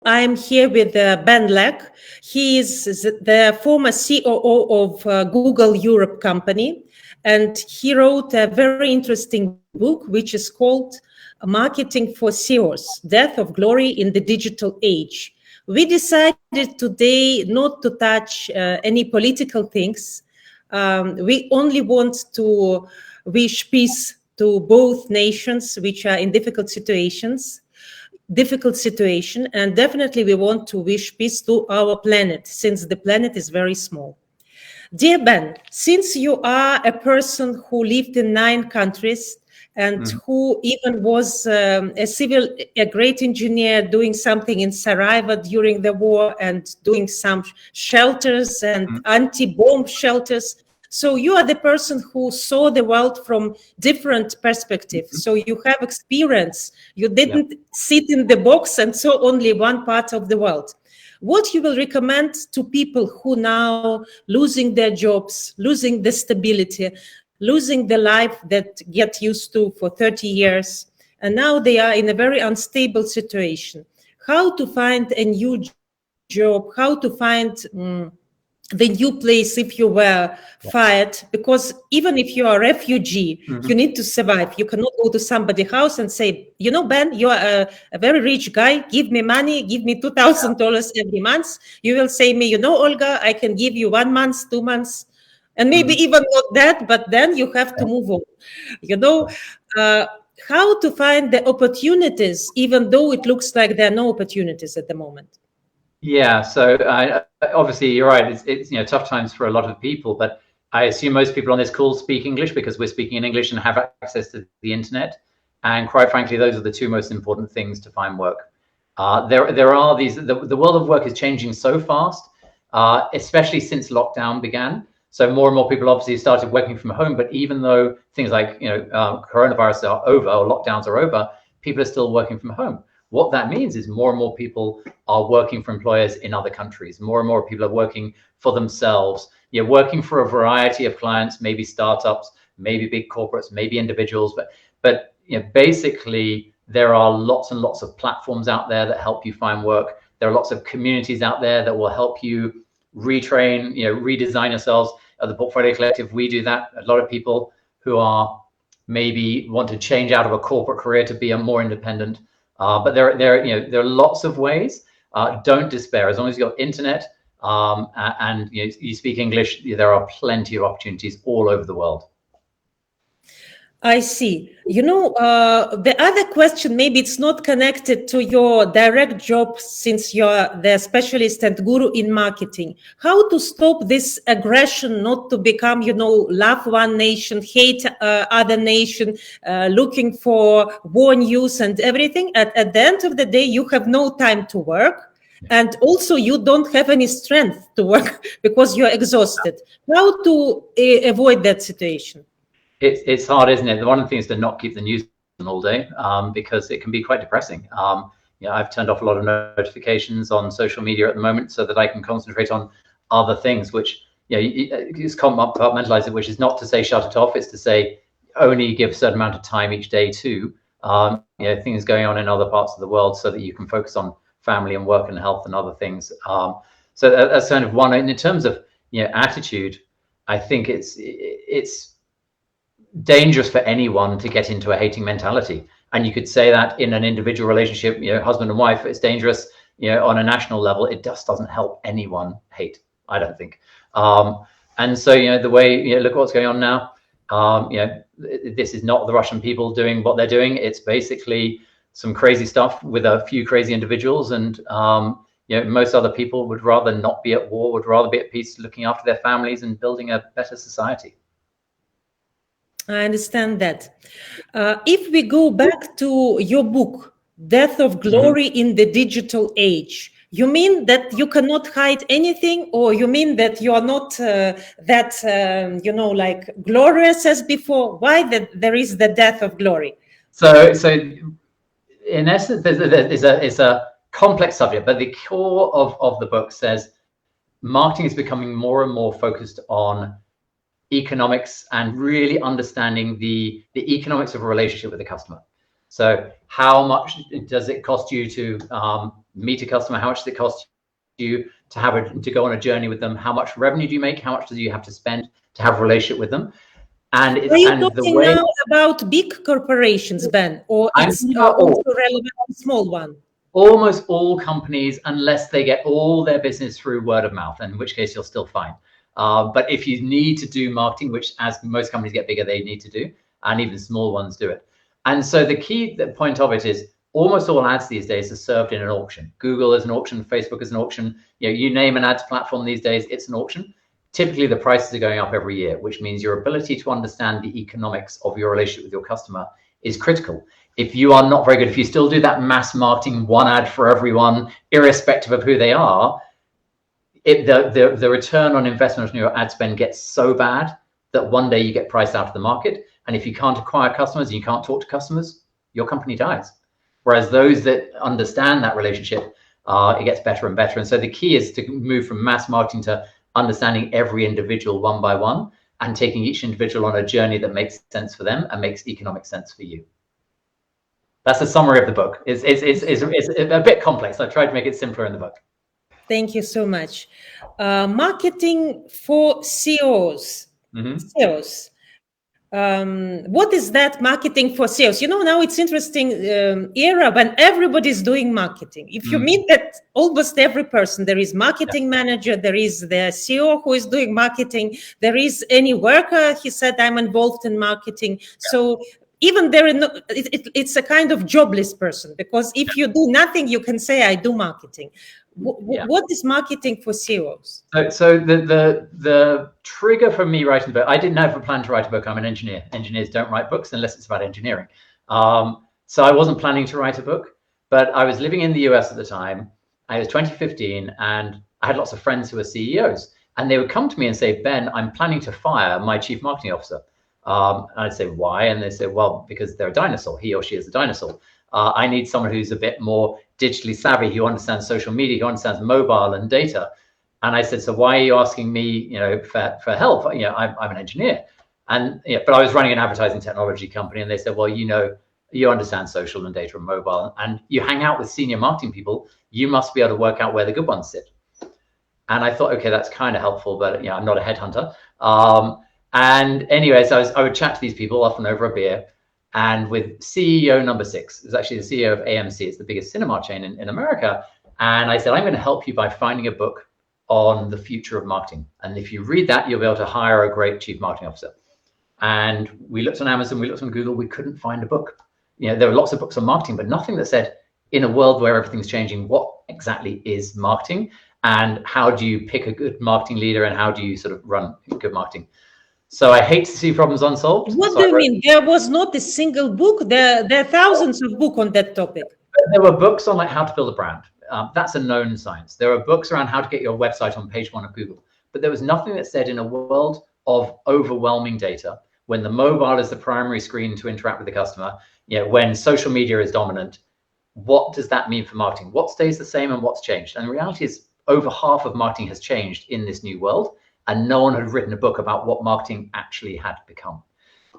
I'm here with Ben Legg. He is the former COO of Google Europe company, and he wrote a very interesting book, which is called Marketing for CEOs, Death of Glory in the Digital Age. We decided today not to touch any political things. We only want to wish peace to both nations, which are in difficult situation, and definitely we want to wish peace to our planet, since the planet is very small. Dear Ben, since you are a person who lived in 9 countries and who even was a great engineer doing something in Sarajevo during the war and doing some shelters and anti-bomb shelters. So you are the person who saw the world from different perspectives. So you have experience. You didn't sit in the box and saw only one part of the world. What you will recommend to people who now losing their jobs, losing the stability, losing the life that get used to for 30 years, and now they are in a very unstable situation. How to find a new job, how to find the new place if you were fired, because even if you are a refugee, you need to survive. You cannot go to somebody's house and say, you know, Ben, you are a very rich guy, give me money, give me $2,000 every month. You will say me, you know, Olga, I can give you 1 month, 2 months, and maybe even not that, but then you have to move on. You know, how to find the opportunities, even though it looks like there are no opportunities at the moment. Yeah, so obviously you're right. It's tough times for a lot of people, but I assume most people on this call speak English because we're speaking in English and have access to the internet. And quite frankly, those are the two most important things to find work. There are these. The world of work is changing so fast, especially since lockdown began. So more and more people obviously started working from home. But even though things like coronavirus are over or lockdowns are over, people are still working from home. What that means is more and more people are working for employers in other countries. More and more people are working for themselves. You're working for a variety of clients, maybe startups, maybe big corporates, maybe individuals. But basically, there are lots and lots of platforms out there that help you find work. There are lots of communities out there that will help you retrain, redesign yourselves. At the Portfolio Collective, we do that. A lot of people who are maybe want to change out of a corporate career to be a more independent. But there are lots of ways. Don't despair. As long as you've got internet and you speak English, there are plenty of opportunities all over the world. I see. The other question, maybe it's not connected to your direct job since you're the specialist and guru in marketing. How to stop this aggression, not to become, love one nation, hate other nation, looking for war news and everything. At the end of the day, you have no time to work. And also you don't have any strength to work because you're exhausted. How to avoid that situation? It's hard, isn't it? One of the things is to not keep the news on all day because it can be quite depressing. I've turned off a lot of notifications on social media at the moment so that I can concentrate on other things, which just compartmentalize it, which is not to say shut it off. It's to say only give a certain amount of time each day to things going on in other parts of the world so that you can focus on family and work and health and other things. So that's kind of one. And in terms of attitude, I think it's dangerous for anyone to get into a hating mentality. And you could say that in an individual relationship, husband and wife, it's dangerous. On a national level, it just doesn't help anyone hate, I don't think. And so, the way, look what's going on now. This is not the Russian people doing what they're doing. It's basically some crazy stuff with a few crazy individuals. And, most other people would rather not be at war, would rather be at peace, looking after their families and building a better society. I understand that. If we go back to your book, Death of Glory in the Digital Age, you mean that you cannot hide anything, or you mean that you are not like glorious as before? Why that there is the death of glory? So in essence, it's a complex subject, but the core of the book says marketing is becoming more and more focused on economics and really understanding the economics of a relationship with the customer. So how much does it cost you to meet a customer? How much does it cost you to go on a journey with them? How much revenue do you make? How much do you have to spend to have a relationship with them? And Are you talking now about big corporations, Ben, or it's also relevant to small one? Almost all companies, unless they get all their business through word of mouth, in which case you're still fine. But if you need to do marketing, which as most companies get bigger, they need to do, and even small ones do it. And so the point of it is almost all ads these days are served in an auction. Google is an auction, Facebook is an auction. You name an ads platform these days, it's an auction. Typically, the prices are going up every year, which means your ability to understand the economics of your relationship with your customer is critical. If you are not very good, if you still do that mass marketing, one ad for everyone, irrespective of who they are, the return on investment on your ad spend gets so bad that one day you get priced out of the market. And if you can't acquire customers and you can't talk to customers, your company dies. Whereas those that understand that relationship, it gets better and better. And so the key is to move from mass marketing to understanding every individual one by one and taking each individual on a journey that makes sense for them and makes economic sense for you. That's a summary of the book. It's a bit complex. I tried to make it simpler in the book. Thank you so much. Marketing for CEOs. CEOs. What is that marketing for sales? Now it's interesting era when everybody's doing marketing. If you meet that almost every person, there is marketing manager, there is the CEO who is doing marketing, there is any worker, he said, I'm involved in marketing. So even there, it's a kind of jobless person, because if you do nothing, you can say, I do marketing. What is marketing for CEOs? So the trigger for me writing the book, I didn't have a plan to write a book. I'm an engineer. Engineers don't write books unless it's about engineering. So I wasn't planning to write a book, but I was living in the US at the time. I was 2015, and I had lots of friends who were CEOs, and they would come to me and say, Ben, I'm planning to fire my chief marketing officer. And I'd say, why? And they say, well, because they're a dinosaur. He or she is a dinosaur. I need someone who's a bit more digitally savvy, who understands social media, who understands mobile and data. And I said, so why are you asking me, for help? I'm an engineer. And but I was running an advertising technology company, and they said, well, you understand social and data and mobile, and you hang out with senior marketing people. You must be able to work out where the good ones sit. And I thought, okay, that's kind of helpful, but I'm not a headhunter. And anyway, so I would chat to these people, often over a beer. And with CEO number 6, it was actually the CEO of AMC, it's the biggest cinema chain in America. And I said, I'm going to help you by finding a book on the future of marketing. And if you read that, you'll be able to hire a great chief marketing officer. And we looked on Amazon, we looked on Google, we couldn't find a book. There were lots of books on marketing, but nothing that said, in a world where everything's changing, what exactly is marketing? And how do you pick a good marketing leader? And how do you sort of run good marketing? So I hate to see problems unsolved. What do you mean? There was not a single book? There are thousands of books on that topic. There were books on how to build a brand. That's a known science. There are books around how to get your website on page 1 of Google. But there was nothing that said, in a world of overwhelming data, when the mobile is the primary screen to interact with the customer, when social media is dominant, what does that mean for marketing? What stays the same and what's changed? And the reality is, over half of marketing has changed in this new world. And no one had written a book about what marketing actually had become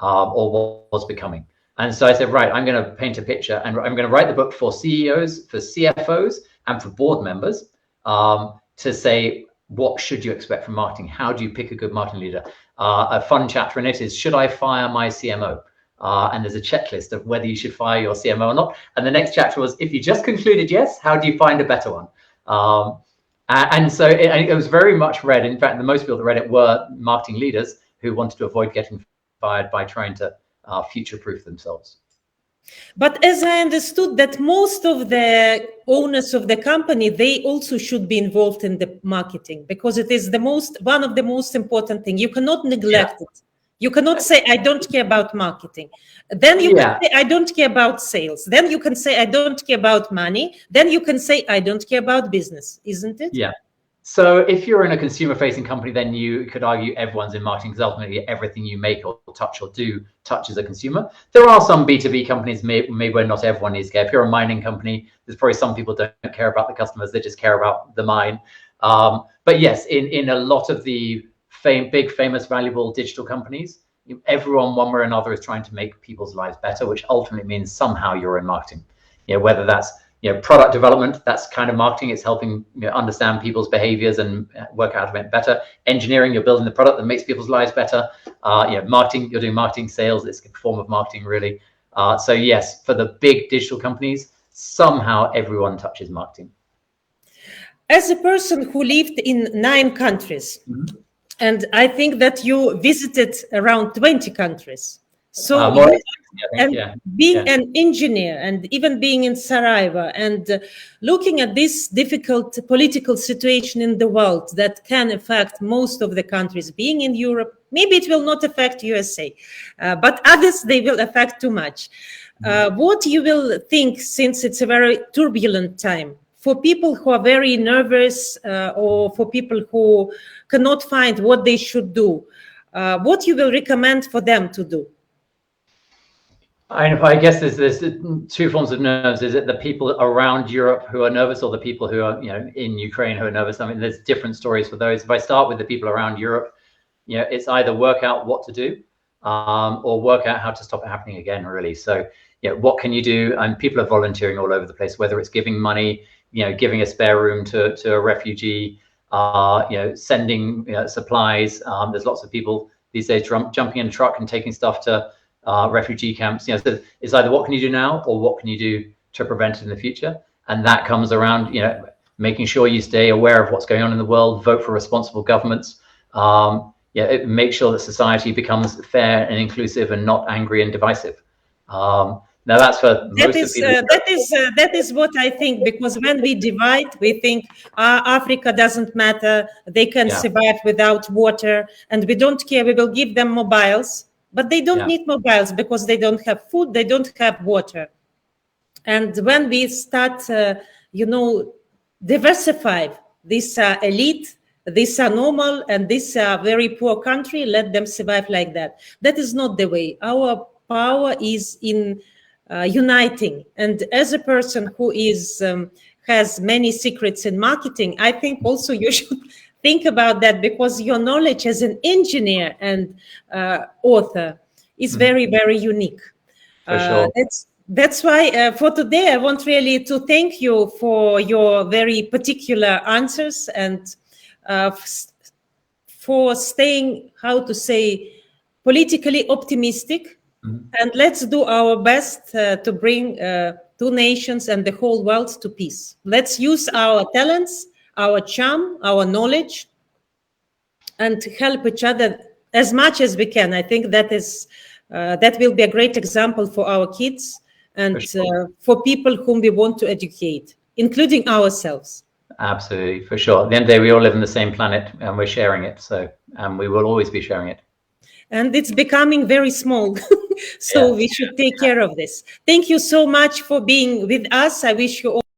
or what was becoming. And so I said, right, I'm going to paint a picture, and I'm going to write the book for CEOs, for CFOs, and for board members to say, what should you expect from marketing? How do you pick a good marketing leader? A fun chapter in it is, should I fire my CMO? And there's a checklist of whether you should fire your CMO or not. And the next chapter was, if you just concluded yes, how do you find a better one? And so it was very much read. In fact, the most people that read it were marketing leaders who wanted to avoid getting fired by trying to future-proof themselves. But as I understood, that most of the owners of the company, they also should be involved in the marketing, because it is one of the most important things. You cannot neglect it. You cannot say, I don't care about marketing. Then you can say, I don't care about sales. Then you can say, I don't care about money. Then you can say, I don't care about business, isn't it? Yeah. So if you're in a consumer-facing company, then you could argue everyone's in marketing, because ultimately everything you make or touch or do touches a consumer. There are some B2B companies maybe where not everyone needs care. If you're a mining company, there's probably some people don't care about the customers. They just care about the mine. But yes, in a lot of the big, famous, valuable digital companies, everyone, one way or another, is trying to make people's lives better, which ultimately means somehow you're in marketing. Whether that's product development, that's kind of marketing. It's helping understand people's behaviors and work out how to make it better. Engineering, you're building the product that makes people's lives better. Marketing, you're doing marketing, sales. It's a form of marketing, really. So yes, for the big digital companies, somehow everyone touches marketing. As a person who lived in 9 countries, and I think that you visited around 20 countries. So being an engineer and even being in Sarajevo and looking at this difficult political situation in the world that can affect most of the countries, being in Europe, maybe it will not affect USA, but others, they will affect too much. What you will think, since it's a very turbulent time, for people who are very nervous or for people who cannot find what they should do, what you will recommend for them to do? I guess there's 2 forms of nerves. Is it the people around Europe who are nervous, or the people who are in Ukraine who are nervous? I mean, there's different stories for those. If I start with the people around Europe, it's either work out what to do or work out how to stop it happening again, really. So what can you do? And people are volunteering all over the place, whether it's giving money, giving a spare room to a refugee, sending supplies. There's lots of people these days jumping in a truck and taking stuff to refugee camps. So it's either what can you do now or what can you do to prevent it in the future. And that comes around making sure you stay aware of what's going on in the world, vote for responsible governments, make sure that society becomes fair and inclusive and not angry and divisive. Now that's for most of people. That is what I think, because when we divide, we think Africa doesn't matter, they can survive without water, and we don't care. We will give them mobiles, but they don't need mobiles because they don't have food, they don't have water. And when we start, diversify this elite, this are normal, and this are very poor country, let them survive like that. That is not the way. Our power is in uniting. And as a person who is has many secrets in marketing, I think also you should think about that, because your knowledge as an engineer and author is very, very unique. For sure. That's why for today, I want really to thank you for your very particular answers and for staying, how to say, politically optimistic. And let's do our best to bring 2 nations and the whole world to peace. Let's use our talents, our charm, our knowledge, and help each other as much as we can. I think that is that will be a great example for our kids and for people whom we want to educate, including ourselves. Absolutely, for sure. At the end of the day, we all live on the same planet and we're sharing it. So we will always be sharing it. And it's becoming very small. So we should take care of this. Thank you so much for being with us. I wish you all